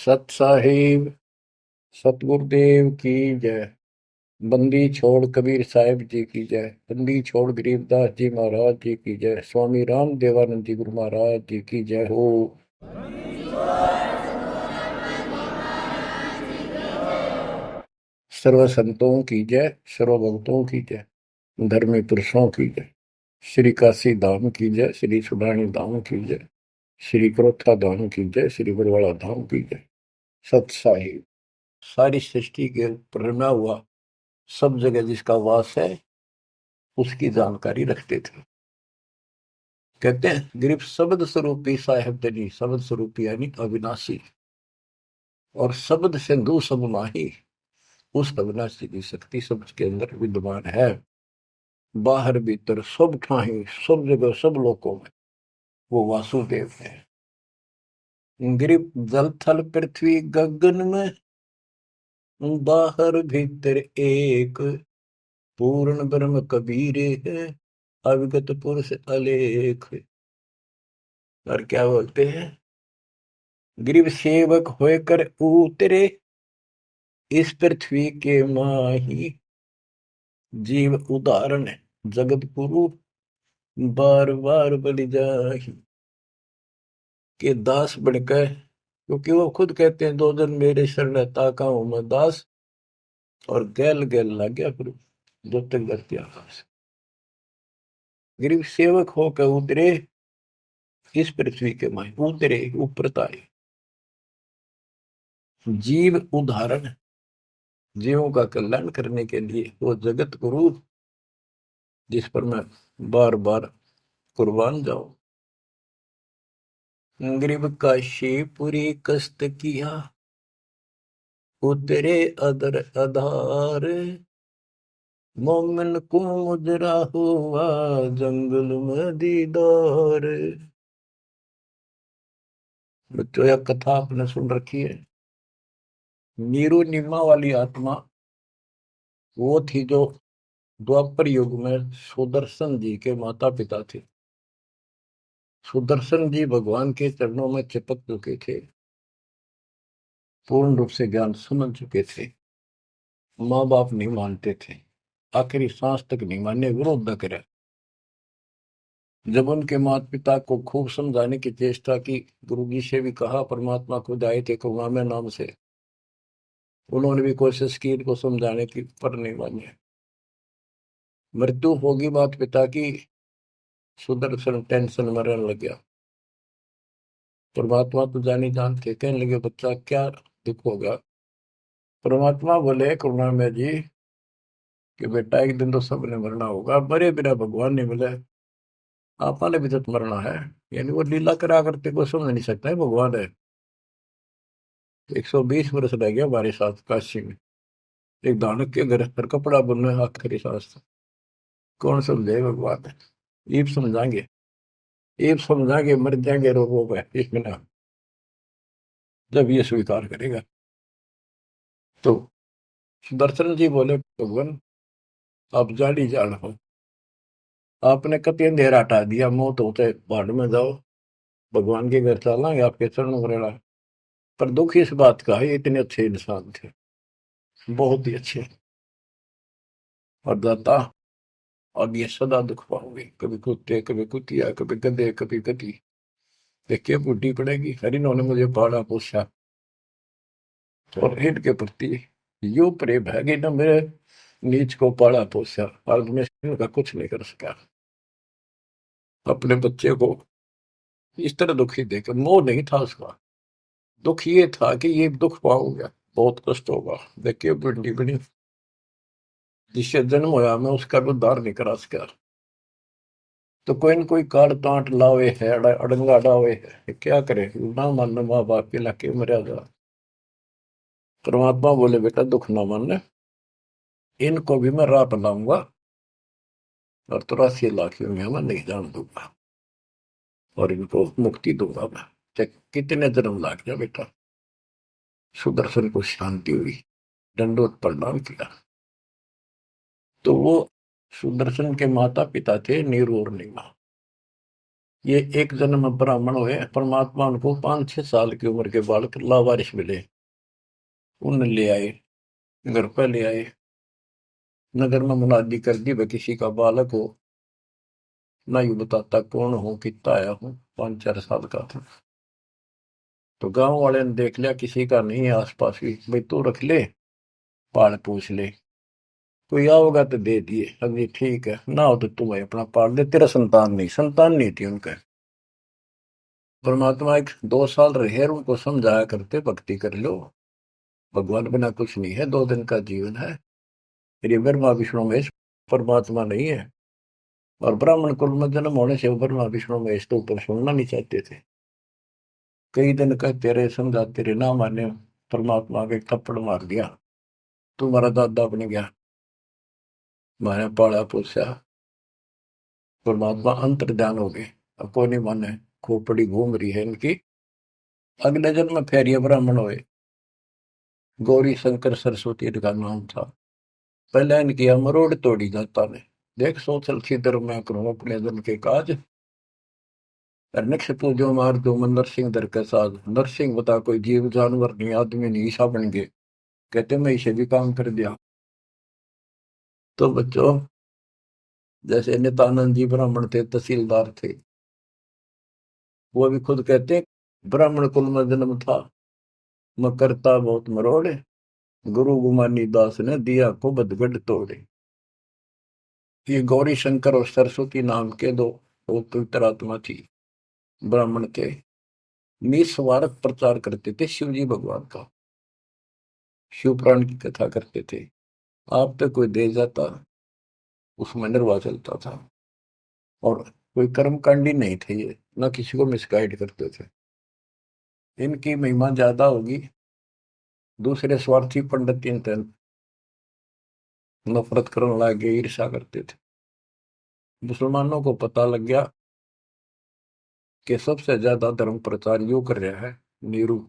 सत साहिब सतगुरुदेव की जय। बंदी छोड़ कबीर साहिब जी की जय। बंदी छोड़ गरीबदास जी महाराज जी की जय। स्वामी राम देवानंद जी गुरु महाराज जी की जय हो। सर्व संतों की जय, सर्व भक्तों की जय, धर्मी पुरुषों की जय। श्री काशी धाम की जय, श्री सुडानी धाम की जय, श्री क्रोथा धाम की जय, श्री बरवाड़ा धाम की जय। सत साहिब सारी सृष्टि के ऊपर रमा हुआ, सब जगह जिसका वास है उसकी जानकारी रखते थे। कहते हैं गरीब शब्द स्वरूपी साहेब तनी, शब्द स्वरूपी यानी अविनाशी, और शब्द सिंधु सब माही। उस अविनाशी की शक्ति सबके अंदर विद्यमान है, बाहर भीतर सब ठाही, सब जगह सब लोकों में वो वासुदेव है। गरीब जल थल पृथ्वी गगन में, बाहर भीतर एक, पूर्ण ब्रह्म कबीर है, अविगत पुरुष अलेख। और क्या बोलते हैं, गरीब सेवक होकर उतरे इस पृथ्वी के माही, जीव उदाहरण जगत गुरु बार बार बलि जाही। के दास बनकर, क्योंकि वो खुद कहते हैं दो जन मेरे शरण ताका हूं मैं दास, और गैल गैल लग गया फिर जो तक धरती आकाश। गरीब सेवक होकर उतरे इस पृथ्वी के माही, उतरे ऊपर तारे। जीव उदाहरण, जीवों का कल्याण करने के लिए वो जगत गुरु जिस पर मैं बार बार कुर्बान जाऊं। गरीब काशीपुरी कष्ट किया, उतरे अदर आधार, मोमिन को मुजरा हुआ जंगल में दीदार। बच्चों यह कथा आपने सुन रखी है। नीरू नीमा वाली आत्मा वो थी जो द्वापर युग में सुदर्शन जी के माता पिता थे। सुदर्शन जी भगवान के चरणों में चिपक चुके थे, पूर्ण रूप से ज्ञान समझ चुके थे। माँ बाप नहीं मानते थे, आखिरी सांस तक नहीं माने, विरोध न करे। जब उनके माता पिता को खूब समझाने की चेष्टा की, गुरु जी से भी कहा, परमात्मा खुद आए थे करुणामय नाम से, उन्होंने भी कोशिश की इनको समझाने की, पर नहीं माने। मृत्यु होगी माता पिता की, सुदर्शन टेंशन में रहने लग गया। परमात्मा तो जानी जानते, कहने लगे बच्चा क्या दुख होगा। परमात्मा बोले करुणामय जी कि बेटा एक दिन तो सबने मरना होगा, मरे बिना भगवान नहीं मिले, आपने भी तो मरना है। यानी वो लीला करा करते कोई समझ नहीं सकता है भगवान है। 120 वर्ष रह गया हमारे साथ काशी में, एक दानक के घर पर कपड़ा बुनना है आखिरी सांस तक। कौन समझे भगवान है, ये समझाएंगे, ये समझाएंगे, मर जाएंगे रोगों में इसमें ना, जब ये स्वीकार करेगा। तो सुदर्शन जी बोले भगवान आप जानी जान हो, आपने कति अंधेरा हटा दिया, मौत होते पहाड़ में जाओ, भगवान के घर चलेंगे आपके चरणों में रहना। पर दुख इस बात का है, इतने अच्छे इंसान थे, बहुत ही अच्छे, और दाता अब ये सदा दुख पाओगे, कभी कुत्ते कभी कुतिया कभी गधे कभी गधी। देखिए बूढ़ी पड़ेगी, हर इन्होंने मुझे पाला पोसा, और इनके प्रति यो प्रेम है कि न मेरे नीच को पाला पोसा, और मैं इनका कुछ नहीं कर सका। अपने बच्चे को इस तरह दुखी देकर, मोह नहीं था उसका, दुख ये था कि ये दुख पाऊंगा, बहुत कष्ट होगा। देखिए बूढ़ी बनी, जिससे जन्म होया मैं उसका भी उद्धार नहीं करा सका। तो कोई न कोई काट तांट लावे है, अड़ंगा डावे है, क्या करे, ना मान माँ बाप के लाके मर्यादा। परमात्मा बोले बेटा दुख ना मानने, इनको भी मैं राह बनाऊंगा, और 83 लाख में मैं नहीं जान दूंगा, और इनको मुक्ति दूंगा मैं, चाहे कितने जन्म लाग जाए बेटा। सुदर्शन को शांति हुई, दंडोत प्रणाम किया। तो वो सुदर्शन के माता पिता थे नीरू और नीमा। ये एक जन्म में ब्राह्मण हुए, परमात्मा उनको 5-6 साल की उम्र के बालक लावारिस मिले, उन ले आए, घर पर ले आए, नगर में मुनादी कर दी, वह किसी का बालक हो, ना यू बताता कौन हो, कितना आया हूं, 5-4 साल का था। तो गांव वाले ने देख लिया किसी का नहीं है आसपास भी, भाई तू रख ले, पाल पूछ ले, कोई आओगा तो दे दिए, अभी ठीक है, ना हो तो तू भाई अपना पाल दे, तेरा संतान नहीं थी उनका। परमात्मा एक 2 साल रहे और उनको समझाया करते, भक्ति कर लो, भगवान बिना कुछ नहीं है, 2 दिन का जीवन है, ये ब्रह्मा विष्णु महेश परमात्मा नहीं है। और ब्राह्मण कुल में जन्म होने से वो ब्रह्मा विष्णु महेश तो ऊपर सुनना नहीं चाहते थे। कई दिन कहते रहे, समझाते रहे, ना माने, परमात्मा के थप्पड़ मार दिया, तुम्हारा दादा बन गया, मैंने पाला पोसा। परमात्मा अंतर ध्यान हो गए, अब कोई नहीं माने, खोपड़ी घूम रही है इनकी। अगले जन्म में फिर ये ब्राह्मण हुए, गौरी शंकर सरस्वती इनका नाम था। पहले इनकी मरोड़ तोड़ी जाता ने, देख सोचल खिदर मैं करूं अपने जन के काज, नक्ष पूजो मार दो मन नरसिंह दर के साथ। नरसिंह बता कोई जीव जानवर नहीं, आदमी नहीं, ईसा बन गए, कहते मैं इसे भी काम कर दिया। तो बच्चों, जैसे नित्यानंद जी ब्राह्मण थे, तहसीलदार थे, वो भी खुद कहते ब्राह्मण कुल में जन्म था, मैं करता बहुत मरोड़े, गुरु गुमानी दास ने दिया को बदगढ़ तोड़े। ये गौरी शंकर और सरस्वती नाम के दो पवित्र आत्मा थी, ब्राह्मण के, निस्वार्थ प्रचार करते थे शिव जी भगवान का, शिव पुराण की कथा करते थे। आप पे कोई दे जाता, उसमें निर्वाह चलता था, और कोई कर्मकांडी नहीं थे ये, न किसी को मिसगाइड करते थे। इनकी महिमा ज्यादा होगी, दूसरे स्वार्थी पंडित इनसे नफरत करने लगे, ईर्षा करते थे। मुसलमानों को पता लग गया कि सबसे ज्यादा धर्म प्रचार यू कर रहा है नीरू,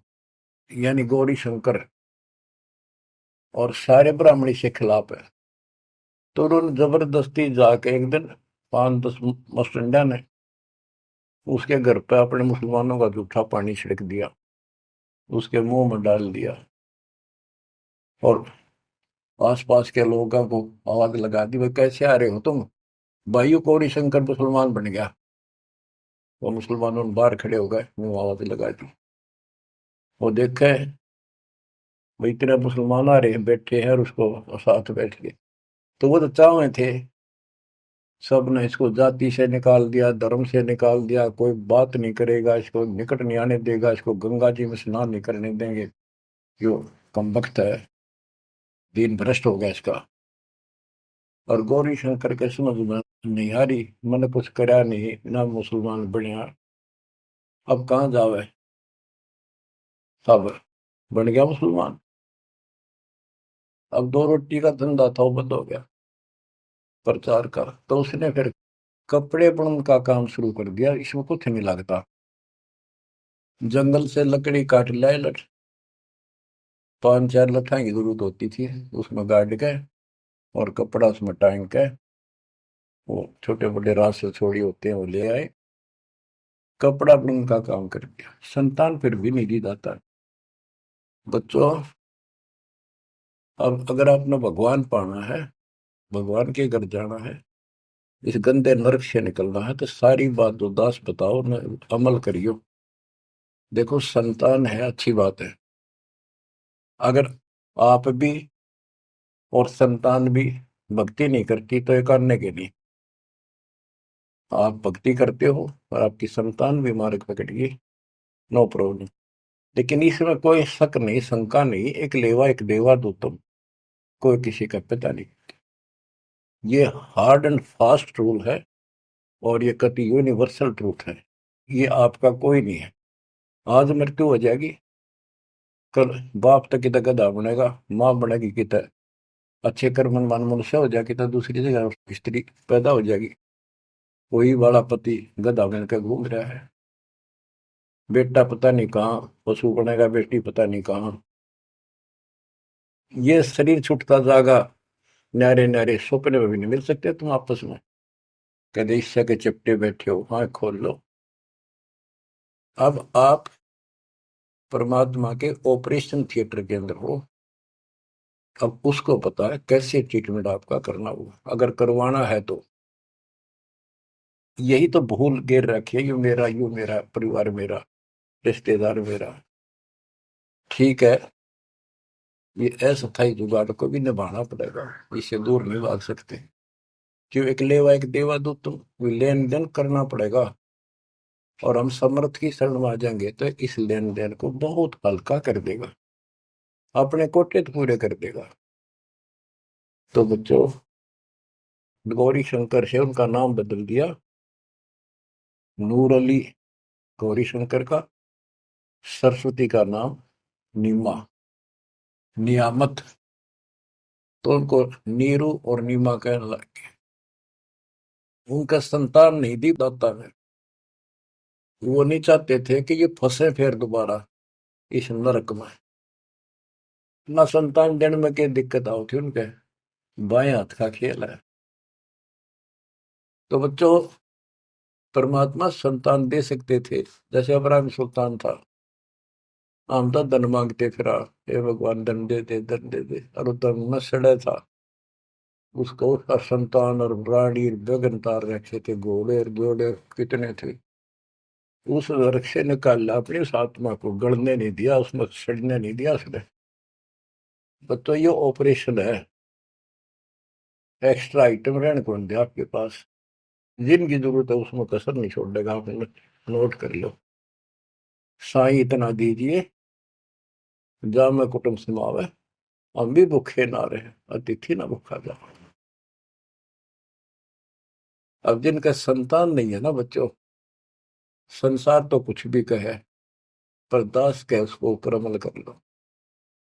यानी गौरी शंकर, और सारे ब्राह्मणी से खिलाफ है। तो उन्होंने जबरदस्ती जाके एक दिन 5-10 मस्टंडा ने उसके घर पे अपने मुसलमानों का जूठा पानी छिड़क दिया, उसके मुंह में डाल दिया, और आसपास के लोगों को आवाज लगा दी, भाई कैसे आ रहे हो तुम, भाइयों गौरी शंकर मुसलमान बन गया। वो मुसलमानों ने बाहर खड़े हो गए, मुंह आवाज लगा दी, वो देखे भाई तेरा मुसलमान आ रहे हैं, बैठे हैं, और उसको साथ बैठ गए। तो वो तो चाहे थे, सब ने इसको जाति से निकाल दिया, धर्म से निकाल दिया, कोई बात नहीं करेगा, इसको निकट नहीं आने देगा, इसको गंगा जी में स्नान नहीं करने देंगे, जो कम वक्त है, दीन भ्रष्ट हो गया इसका। और गौरी शंकर के समझ में नहीं आ रही, मैंने कुछ करा नहीं ना, मुसलमान बनया, अब कहाँ जावे, सब बन गया मुसलमान। अब 2 रोटी का धंधा था, वो बंद हो गया प्रचार का। तो उसने फिर कपड़े बुनने का काम शुरू कर दिया, इसमें कुछ नहीं लगता, जंगल से लकड़ी काट लाए, 5-4 लठाई की जरूरत होती थी, उसमें गाड़ के, और कपड़ा उसमें टांग के, वो छोटे बड़े रास्ते छोड़ी होते हैं वो ले आए, कपड़ा बुनने का काम कर दिया। संतान फिर भी नहीं दी जाता। बच्चों, अब अगर आपने भगवान पाना है, भगवान के घर जाना है, इस गंदे नरक से निकलना है, तो सारी बात उदास बताओ न, अमल करियो। देखो संतान है अच्छी बात है, अगर आप भी और संतान भी भक्ति नहीं करती तो ये करने के लिए, आप भक्ति करते हो और आपकी संतान भी मार्ग पकड़ गई, नो प्रॉब्लम। लेकिन इसमें कोई शक नहीं, शंका नहीं, एक लेवा एक देवा दो तुम, कोई किसी का पिता नहीं। ये हार्ड एंड फास्ट रूल है, और ये कति यूनिवर्सल ट्रूथ है, ये आपका कोई नहीं है। आज मृत्यु हो जाएगी, कल बाप तक कितना गधा बनेगा, माँ बनेगी कितना अच्छे कर्म मान मनुष्य हो जाएगी, तो दूसरी जगह स्त्री पैदा हो जाएगी, वही वाला पति गधा बन के घूम रहा है, बेटा पता नहीं कहाँ पशु बनेगा, बेटी पता नहीं कहाँ। ये शरीर छूटता जागा, न्यारे न्यारे सपने में भी नहीं मिल सकते तुम आपस में, कदे ईर्ष्या के चिपटे बैठे हो, हाँ खोल लो। अब आप परमात्मा के ऑपरेशन थिएटर के अंदर हो। अब उसको पता है कैसे ट्रीटमेंट आपका करना होगा, अगर करवाना है तो। यही तो भूल गिर रखी है, यू मेरा परिवार, मेरा रिश्तेदार मेरा। ठीक है, ये अस्थायी जुगाड़ को भी निभाना पड़ेगा, इससे दूर नहीं भाग सकते। क्यों, एक लेवा एक देवा दो, तुम लेन देन करना पड़ेगा। और हम समर्थ की शरण में आ जाएंगे तो इस लेन देन को बहुत हल्का कर देगा, अपने कोटे तो पूरे कर देगा। तो बच्चों, गौरी शंकर से उनका नाम बदल दिया, नूर अली गौरी शंकर का। सरस्वती का नाम नीमा, नियामत। तो उनको नीरू और नीमा कहने लगे। उनका संतान नहीं दी दाता ने। वो नहीं चाहते थे कि ये फंसे फिर दोबारा इस नरक में। ना संतान देने में क्या दिक्कत आओ थी उनके, बाएं हाथ का खेल है। तो बच्चों, परमात्मा संतान दे सकते थे, जैसे अब्राहम सुल्तान था। हम तो धन मांगते फिरा, हे भगवान धन दे दे धन दे दे, और धन में सड़े था। उसको उसका संतान और प्राणी गगन तार रखे थे, घोड़े और घोड़े कितने थे। उस नरक से निकाला अपनी उस आत्मा को, गड़ने नहीं दिया, उसमें सड़ने नहीं दिया उसने। बच्चों, ये ऑपरेशन है। एक्स्ट्रा आइटम रहने कौन दे आपके पास, जिनकी जरूरत है उसमें कसर नहीं छोड़ेगा। आप नोट कर लो। साईं इतना दीजिए, जा मैं कुटुंब समावे, हम भी भूखे ना रहे, अतिथि ना भूखा जा। अब जिनका संतान नहीं है ना बच्चों, संसार तो कुछ भी कहे, पर दास कहे उसको ऊपर अमल कर लो।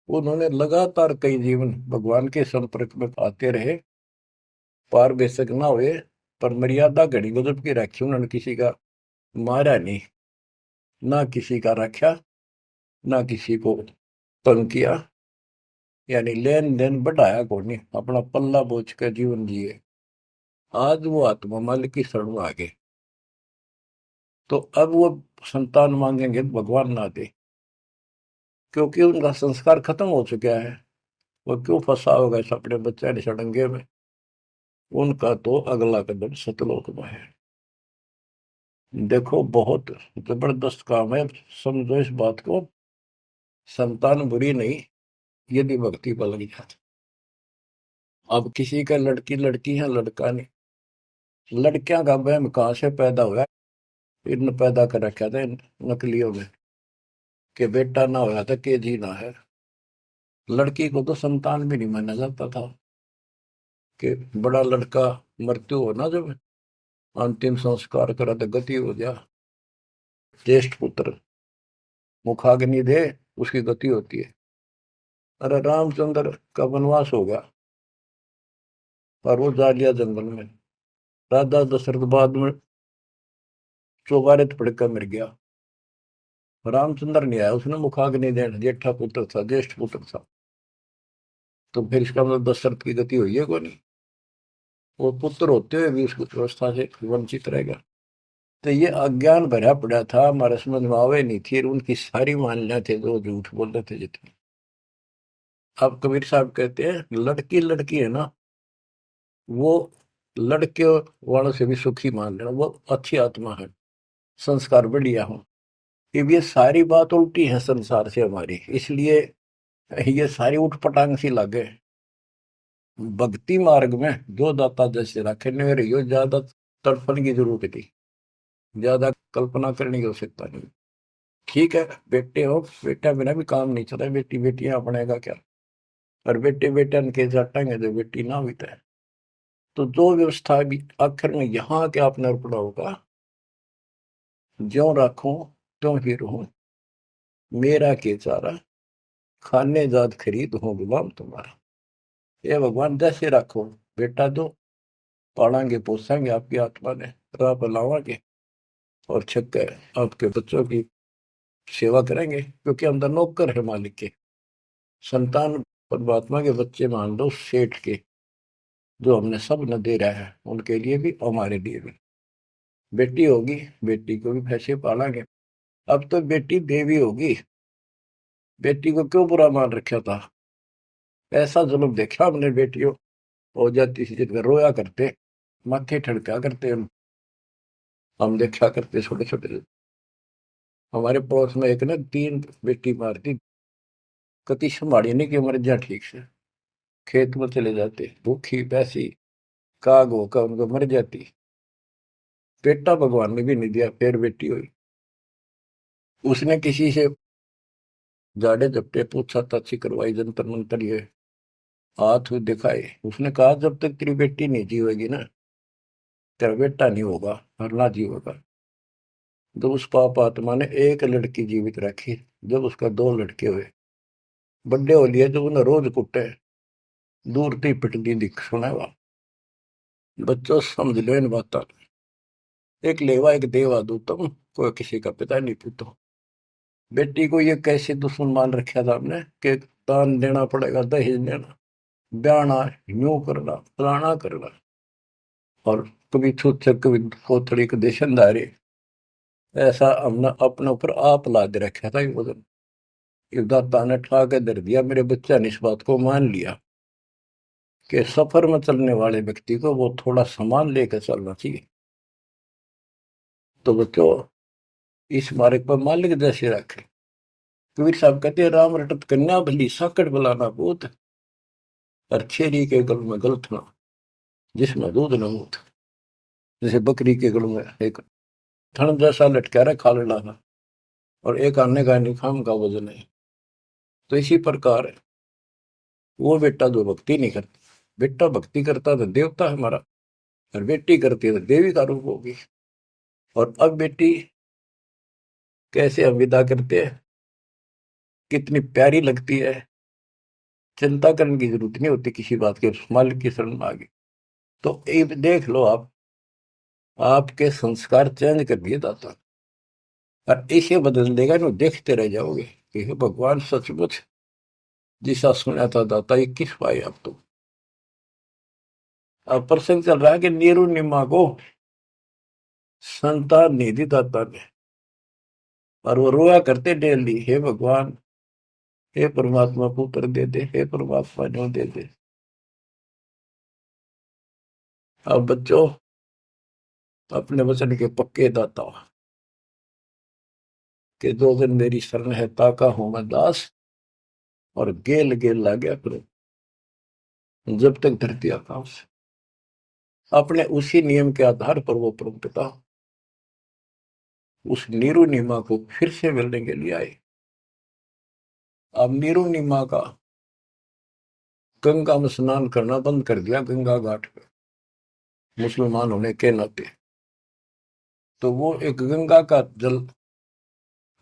उन्होंने लगातार कई जीवन भगवान के संपर्क में आते रहे, पार बेशक ना हुए, पर मर्यादा घड़ी गजब की रखी उन्होंने। किसी का मारा नहीं, ना किसी का रखा, ना किसी को तंग किया। यानी लेन देन बढ़ाया को नहीं, अपना पल्ला बोझ कर जीवन जिए। आज वो आत्मा मालिक की शरण में आ गए। तो अब वो संतान मांगेंगे तो भगवान ना दे, क्योंकि उनका संस्कार खत्म हो चुका है। वो क्यों फंसा होगा इस अपने बच्चे ने सड़ंगे में। उनका तो अगला कदम सतलोक में है। देखो, बहुत जबरदस्त काम है। समझो इस बात को, संतान बुरी नहीं, यदि भक्ति पर लग जाती। अब किसी का लड़की लड़की है, लड़का नहीं। लड़कियां का वहम कहाँ से पैदा हुआ, इन पैदा कर रखा था इन नकलियों में, कि बेटा ना होया था के जी ना है। लड़की को तो संतान भी नहीं माना जाता था। कि बड़ा लड़का मृत्यु हो ना, जब अंतिम संस्कार करा तो गति हो जा, ज्येष्ठ पुत्र मुखाग्नि दे, उसकी गति होती है। अरे रामचंद्र का वनवास हो गया और वो जा लिया जंगल में। राजा दशरथ बाद में चौबारे पड़कर मर गया। रामचंद्र नहीं आया, उसने मुखाग्नि देना, जेठा पुत्र था, ज्येष्ठ पुत्र था। तो फिर इसका मतलब दशरथ की गति हुई है, को नहीं। वो पुत्र होते हुए भी उस व्यवस्था से वंचित रह गया। तो ये अज्ञान भरा पड़ा था, हमारे समझ में आवे नहीं थी। उनकी सारी मान्यता थे जो झूठ बोलते थे जितने। अब कबीर साहब कहते हैं, लड़की लड़की है ना, वो लड़के वालों से भी सुखी मान लेना, वो अच्छी आत्मा है, संस्कार बढ़िया हो। ये सारी बात उल्टी है संसार से हमारी, इसलिए ये सारी उठपटांग सी लगे। भक्ति मार्ग में जो दाता जैसे रखे ने रही हो, ज्यादा तड़फन की जरूरत थी, ज्यादा कल्पना करने की आवश्यकता नहीं। ठीक है, बेटे हो, बेटा बिना भी काम नहीं चला, बेटी बेटियां अपनेगा क्या। और बेटे बेटा के जाटेंगे जो बेटी ना बीता है। तो जो व्यवस्था भी आखिर में यहाँ के आपने पड़ा होगा, ज्यो रखो त्यों ही रहूं, मेरा के चारा, खाने जात खरीद हो गुलाम तुम्हारा। ये भगवान जैसे रखो, बेटा दो, पालेंगे पोसेंगे आपकी आत्मा ने, राह पर लावांगे, और छक्के आपके बच्चों की सेवा करेंगे, क्योंकि हम तो नौकर है मालिक के। संतान परमात्मा के बच्चे मान लो, सेठ के, जो हमने सब न दे रहा है, उनके लिए भी हमारे लिए भी। बेटी होगी, बेटी को भी पैसे पालेंगे, अब तो बेटी देवी होगी, बेटी को क्यों बुरा मान रखा था। ऐसा जुल्म देखा हमने, बेटियों हो जाती थी जिनका रोया करते, माथे ठड़का करते हम देखा करते छोटे छोटे। हमारे पड़ोस में एक ने 3 बेटी मार दी, कति संभाली नहीं कि मर जा ठीक से, खेत में चले जाते भूखी पैसी, काग होकर उनको मर जाती। बेटा भगवान ने भी नहीं दिया, फिर बेटी हुई। उसने किसी से जाड़े जपटे पूछा ताछी करवाई, जंतर मंतर ये हाथ दिखाए। उसने कहा जब तक तेरी बेटी नहीं जीवेगी ना, तेरा बेटा नहीं होगा और ना जीवेगा। जब उस पाप आत्मा ने एक लड़की जीवित रखी, जब उसका 2 लड़के हुए, बड्डे हो लिए, जब उन्हें रोज कुटे, दूर थी पिटनी दिख सुना हुआ। बच्चों समझ लो इन बात। एक लेवा एक देवा दूतम, कोई किसी का पिता नहीं पूतो। बेटी को ये कैसे दुश्मन मान रखा था हमने कि दान देना पड़ेगा, दहेज देना, ब्याना, यूं करना, फलाना करना। और कभी छूत कभी कोथड़ी के देशनदारी, ऐसा हमने अपने ऊपर आप लाद रखा था। ये वजन दाता ने ठा के दर दिया, मेरे बच्चा ने इस बात को मान लिया कि सफर में चलने वाले व्यक्ति को वो थोड़ा सामान लेकर चलना चाहिए। तो बच्चों इस मार्ग पर मालिक जैसे रखे। कबीर साहब कहते हैं, राम रटत कन्या भली साकट बुलाना पूत, और छेरी के गल में गलथना जिसमें दूध न मूत। जैसे बकरी के गल में एक थन जैसा लटका रखा था, और एक आने का निखाम का वजन है। तो इसी प्रकार वो बेटा जो भक्ति नहीं करता, बेटा भक्ति करता तो देवता है हमारा, और बेटी करती है तो देवी का रूप होगी। और अब बेटी कैसे हम विदा करते हैं, कितनी प्यारी लगती है, चिंता करने की जरूरत नहीं होती किसी बात के, मालिक की शरण में आ गई तो एक देख लो आप, आपके संस्कार चेंज कर दिए दाता, और इसे बदल देगा ना, देखते रह जाओगे कि हे भगवान सचमुच जिसा सुना था दाता, ये किस पाए आप तो। अब प्रसंग चल रहा है कि नीरू निमा को संतान नहीं दी दाता ने, और वो रोया करते डेली, हे भगवान, हे परमात्मा पुत्र दे दे, हे परमात्मा जो दे दे। अब बच्चों अपने वचन के पक्के दाता के, 2 दिन मेरी शरण है ताका हूं मैं दास, और गेल गेल ला गया फिर जब तक धरती आकाश। अपने उसी नियम के आधार पर वो परम पिता उस नीरू नीमा को फिर से मिलने के लिए आए। अब नीरू नीमा का गंगा में स्नान करना बंद कर दिया, गंगा घाट पे मुसलमान होने के नाते। तो वो एक गंगा का जल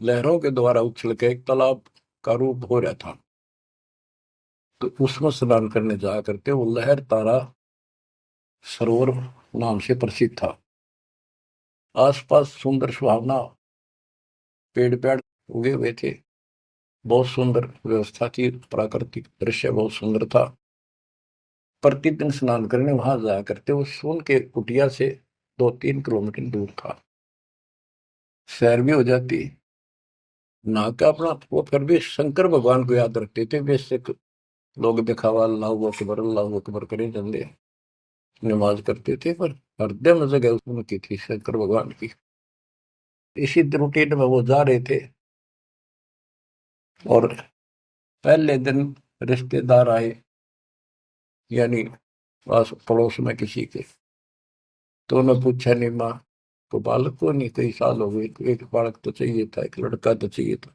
लहरों के द्वारा उछल के एक तालाब का रूप हो रहा था। तो उसमें स्नान करने जाया करते, वो लहर तारा सरोवर नाम से प्रसिद्ध था। आसपास सुंदर सुहावना पेड़ पेड़ उगे हुए थे, बहुत सुंदर व्यवस्था थी, प्राकृतिक दृश्य बहुत सुंदर था। प्रतिदिन स्नान करने वहां जाया करते। वो सोन के कुटिया से 2-3 किलोमीटर दूर था, सैर भी हो जाती, नहा के अपना वो फिर भी शंकर भगवान को याद रखते थे। बेशक लोग दिखावा अल्लाह अकबर करे चंदे नमाज करते थे, पर हृदय में जगह उनकी थी शंकर भगवान की। इसी रूटीन में वो जा रहे थे, और पहले दिन रिश्तेदार आए, यानी पास पड़ोस में किसी के। तो उन्होंने पूछा, नहीं माँ को बालक को नहीं, कई साल हो गए, एक बालक तो चाहिए था, एक लड़का तो चाहिए था।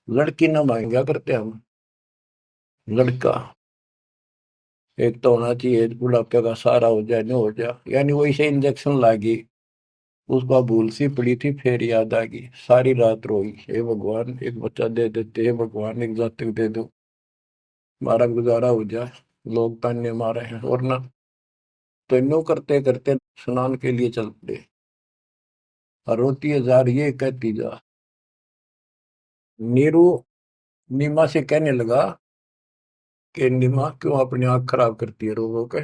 लड़की ना मांगा करते हम, लड़का एक तो होना चाहिए, बुढ़ापे का सहारा हो जाए, न हो जाए। यानी वही से इंजेक्शन लागी, उसका भूल सी पड़ी थी, फिर याद आ गई, सारी रात रोई, हे भगवान एक बच्चा दे देते, हे भगवान एक जातक दे दो, हमारा गुजारा हो जाए, लोग ताने मारे हैं। और ना तो इनो करते करते स्नान के लिए चल पड़े, और रोती है जा रही है, कहती जा। नीरू नीमा से कहने लगा कि नीमा क्यों अपनी आंख खराब करती है रो रो के,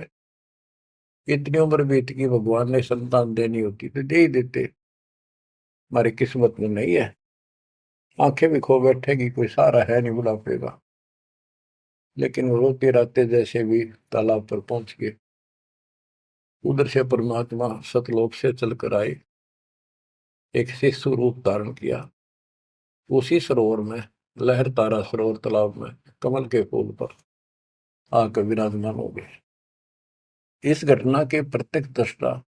इतनी उम्र बीत गई, भगवान ने संतान देनी होती तो दे ही देते, हमारी किस्मत में नहीं है। आंखें भी खो बैठेगी, कोई सहारा है नहीं बुढ़ापे का। लेकिन वो रोते रहते जैसे भी तालाब पर पहुंच गए। उधर से परमात्मा सतलोक से चलकर आए, एक शिशु रूप धारण किया। उसी सरोवर में, लहर तारा सरोवर तालाब में, कमल के फूल पर आकर विराजमान हो गए। इस घटना के प्रत्यक्ष दृष्टा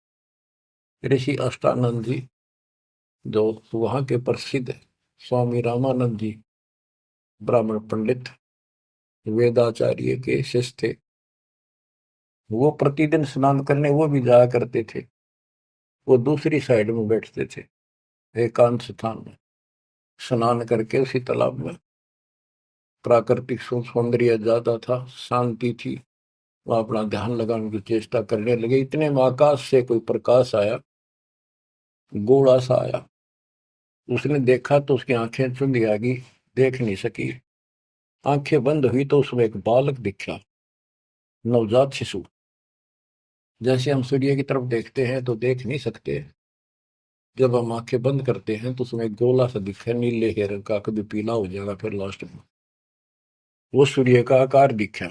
ऋषि अष्टानंद जी, जो वहां के प्रसिद्ध स्वामी रामानंद जी ब्राह्मण पंडित वेदाचार्य के शिष्य थे, वो प्रतिदिन स्नान करने वो भी जाया करते थे। वो दूसरी साइड में बैठते थे, एकांत स्थान में, स्नान करके उसी तालाब में। प्राकृतिक सौंदर्य ज्यादा था, शांति थी। वो अपना ध्यान लगाने की चेष्टा करने लगे। इतने में आकाश से कोई प्रकाश आया, गोला सा आया। उसने देखा तो उसकी आंखें चुंधी आ गई, देख नहीं सकी। आंखें बंद हुई तो उसमें एक बालक दिखा, नवजात शिशु। जैसे हम सूर्य की तरफ देखते हैं तो देख नहीं सकते, जब हम आंखें बंद करते हैं तो उसमें एक गोला सा दिखा, नीले ही रंग का, कभी पीला हो जाएगा फिर लास्ट में। वो सूर्य का आकार दिखा,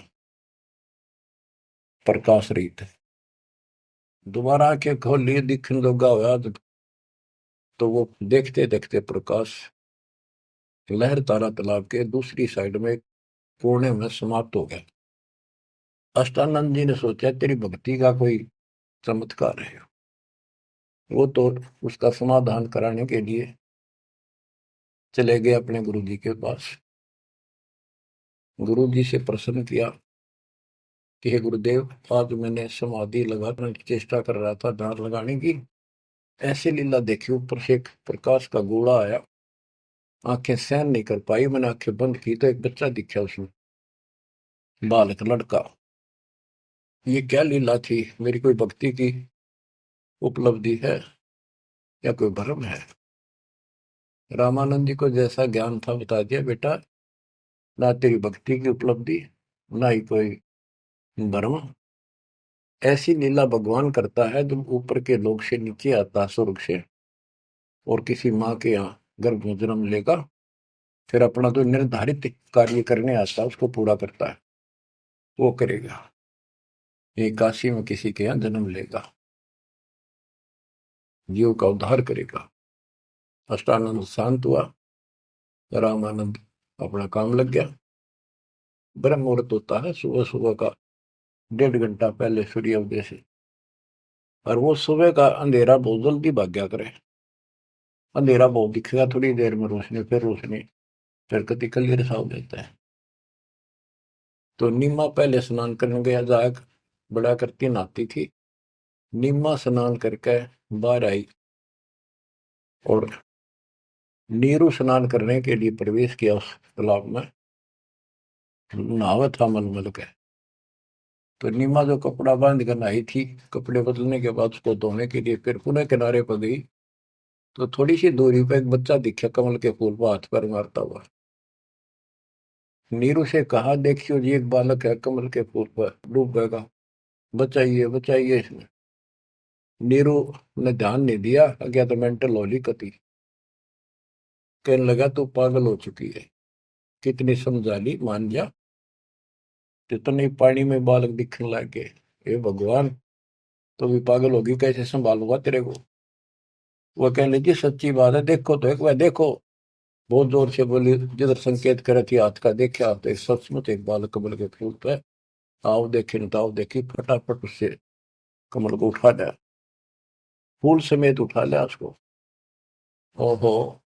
प्रकाश रहित। दोबारा आंखें खोल लिए, दिखने लगा हुआ तो वो देखते देखते प्रकाश लहर तारा तालाब के दूसरी साइड में कोने में समाप्त हो गया। अष्टानंद जी ने सोचा तेरी भक्ति का कोई चमत्कार है। वो तो उसका समाधान कराने के लिए चले गए अपने गुरु जी के पास। गुरु जी से प्रश्न किया कि हे गुरुदेव, आज मैंने समाधि लगाने की चेष्टा कर रहा था, ध्यान लगाने की, ऐसे लीला देखी, ऊपर से एक प्रकाश का गोला आया, आंखें सहन नहीं कर पाई, मैंने आंखें बंद की तो एक बच्चा दिखा उसमें, बालक लड़का। ये क्या लीला थी? मेरी कोई भक्ति की उपलब्धि है या कोई भ्रम है? रामानंद जी को जैसा ज्ञान था बता दिया, बेटा ना तेरी भक्ति की उपलब्धि, ना ही कोई भ्रम। ऐसी लीला भगवान करता है जब ऊपर के लोक से नीचे आता, स्वर्ग से, और किसी माँ के यहाँ गर्भ में जन्म लेगा, फिर अपना जो निर्धारित कार्य करने आता है उसको पूरा करता है, वो करेगा। ये काशी में किसी के यहाँ जन्म लेगा, जीव का उद्धार करेगा। अष्टानंद शांत हुआ, रामानंद अपना काम लग गया। ब्रह्म मुहूर्त होता है सुबह सुबह का, 1.5 घंटा पहले सूर्योदय से, और वो सुबह का अंधेरा बहुत जल्दी भाग गया करे। अंधेरा बहुत दिखेगा, थोड़ी देर में रोशनी, फिर रोशनी, फिर कति क्लियर सा हो जाता है। तो नीमा पहले स्नान करने गया, जाग बड़ा करती नहाती थी। नीमा स्नान करके बाहर आई और नीरू स्नान करने के लिए प्रवेश किया उस तालाब में। नहावा था मलमल के। तो नीमा जो कपड़ा बांध कर नहाई थी, कपड़े बदलने के बाद उसको धोने के लिए फिर पुनः किनारे पर गई, तो थोड़ी सी दूरी पर एक बच्चा दिखा, कमल के फूल पर हाथ पर मारता हुआ। नीरू से कहा, देखियो जी एक बालक है, कमल के फूल पर डूबेगा, बचाइए बचाइए इसमें। नीरू ने ध्यान नहीं दिया, गया तो मेंटल होली कती। कहने लगा तू पागल हो चुकी है, कितनी समझा ली, मान जा। जितने पानी में बालक दिखने लग गए, हे भगवान, तो भी पागल होगी, कैसे संभालूंगा तेरे को? वो कहने लगी सच्ची बात है, देखो तो एक बार देखो। बहुत जोर से बोली, जिधर संकेत करे थी हाथ का, देखा तो एक सचमुच एक बालक कमल के फूल पे, आओ देखे न ताओ देखी, फटाफट उससे कमल को उठा लिया, फूल समेत उठा लिया उसको। ओहो,